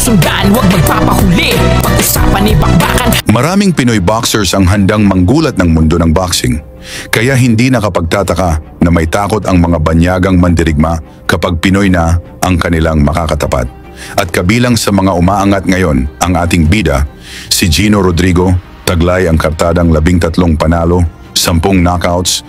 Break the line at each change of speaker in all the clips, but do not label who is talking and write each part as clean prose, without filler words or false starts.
sundan, huwag magpapahuli. Pag-usapan ay bakbakan.
Maraming Pinoy boxers ang handang manggulat ng mundo ng boxing. Kaya hindi nakapagtataka na may takot ang mga banyagang mandirigma kapag Pinoy na ang kanilang makakatapat. At kabilang sa mga umaangat ngayon ang ating bida, si Gino Rodrigo, taglay ang kartadang 13 panalo, 10 knockouts,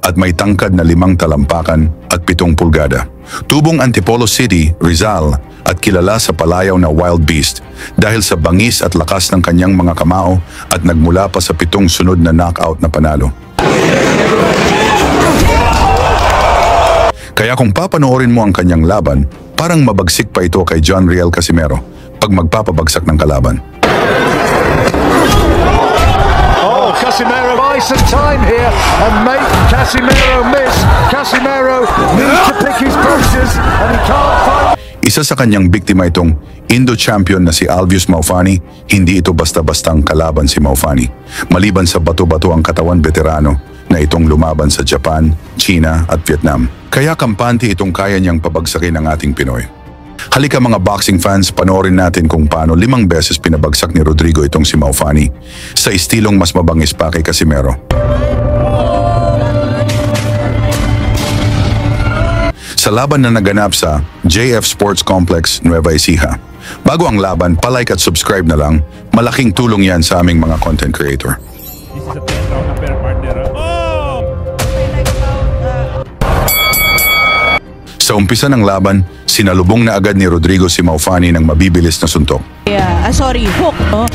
at may tangkad na 5 talampakan at 7 pulgada. Tubong Antipolo City, Rizal, at kilala sa palayaw na Wild Beast dahil sa bangis at lakas ng kanyang mga kamao at nagmula pa sa 7 sunod na knockout na panalo. Kaya kung papanoorin mo ang kanyang laban, parang mabagsik pa ito kay John Riel Casimero pag magpapabagsak ng kalaban.
Oh, Casimero buys some time here and make Casimero miss. Casimero needs to pick his punches and he can't find.
Isa sa kanyang biktima itong Indo-champion na si Alvius Maufani. Hindi ito basta-bastang kalaban si Maufani. Maliban sa bato-bato ang katawan veterano na itong lumaban sa Japan, China at Vietnam. Kaya kampante itong kaya niyang pabagsakin ng ating Pinoy. Halika mga boxing fans, panoorin natin kung paano 5 beses pinabagsak ni Rodrigo itong si Maufani sa estilong mas mabangis pa kay Casimero. Sa laban na naganap sa JF Sports Complex, Nueva Ecija. Bago ang laban, palike at subscribe na lang. Malaking tulong yan sa aming mga content creator.
This is a pair partner. Oh!
Sa umpisa ng laban, sinalubong na agad ni Rodrigo si Maufani ng mabibilis na suntok.
Hook, no?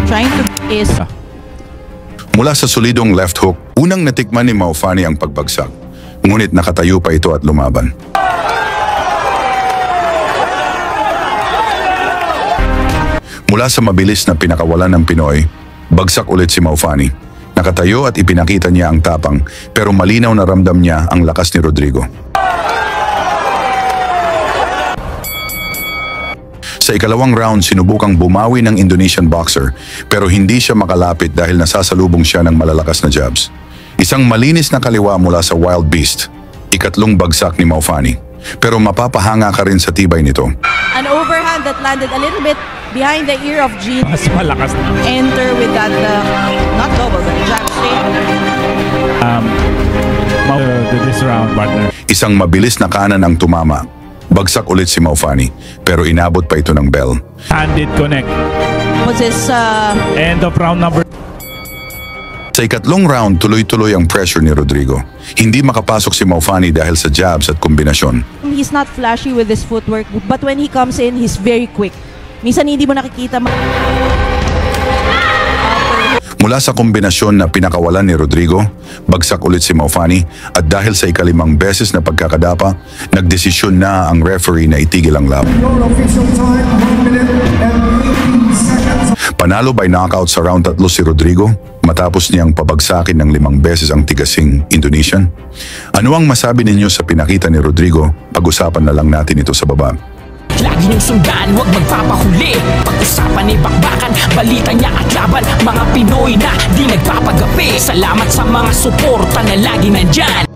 Trying to is...
Mula sa solidong left hook, unang natikman ni Maufani ang pagbagsak. Ngunit nakatayo pa ito at lumaban. Mula sa mabilis na pinakawalan ng Pinoy, bagsak ulit si Maufani. Nakatayo at ipinakita niya ang tapang, pero malinaw na ramdam niya ang lakas ni Rodrigo. Sa ikalawang round, sinubukang bumawi ng Indonesian boxer, pero hindi siya makalapit dahil nasasalubong siya ng malalakas na jabs. Isang malinis na kaliwa mula sa Wild Beast, ikatlong bagsak ni Maufani. Pero mapapahanga ka rin sa tibay nito.
An overhand that landed a little bit behind the ear of Gene.
Mas malakas na.
Enter with that, not double, but jab straight.
This round, partner.
Isang mabilis na kanan ang tumama. Bagsak ulit si Maufani, pero inabot pa ito ng bell.
Handed connect.
Was this,
End of round number.
Sa ikatlong round, tuloy-tuloy ang pressure ni Rodrigo. Hindi makapasok si Maufani dahil sa jabs at kombinasyon.
he's not flashy with his footwork, but when he comes in, he's very quick. Minsan hindi mo nakikita.
Mula sa kombinasyon na pinakawalan ni Rodrigo, bagsak ulit si Maufani at dahil sa ikalimang beses na pagkakadapa, nagdesisyon na ang referee na itigil ang laban. Panalo by knockout sa round 3 si Rodrigo matapos niyang pabagsakin ng 5 beses ang tigasing Indonesian. Ano ang masabi ninyo sa pinakita ni Rodrigo? Pag-usapan na lang natin ito sa baba.
Lagi niyong sundan, huwag magpapahuli. Pag-usapan ay bakbakan, balita niya at laban. Mga Pinoy na di nagpapagapi. Salamat sa mga suporta na lagi nandyan.